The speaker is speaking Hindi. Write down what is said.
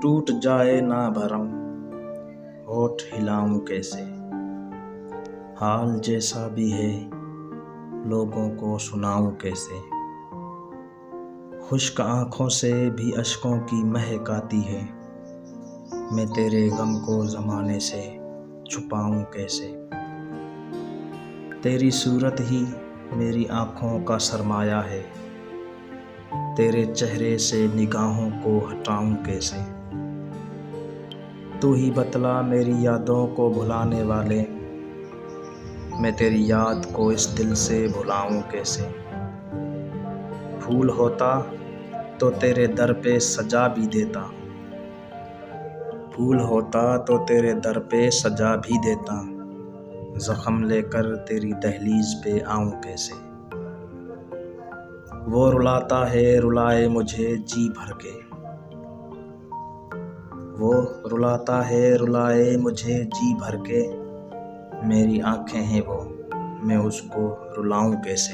टूट जाए ना भरम, होठ हिलाऊं कैसे। हाल जैसा भी है लोगों को सुनाऊं कैसे। खुश्क आँखों से भी अश्कों की महक आती है, मैं तेरे गम को ज़माने से छुपाऊं कैसे। तेरी सूरत ही मेरी आँखों का सरमाया है, तेरे चेहरे से निगाहों को हटाऊं कैसे। तू ही बतला मेरी यादों को भुलाने वाले, मैं तेरी याद को इस दिल से भुलाऊं कैसे। फूल होता तो तेरे दर पे सजा भी देता, फूल होता तो तेरे दर पे सजा भी देता, ज़ख्म लेकर तेरी दहलीज पे आऊं कैसे। वो रुलाता है रुलाए मुझे जी भर के, वो रुलाता है रुलाए मुझे जी भर के, मेरी आँखें हैं वो, मैं उसको रुलाऊं कैसे।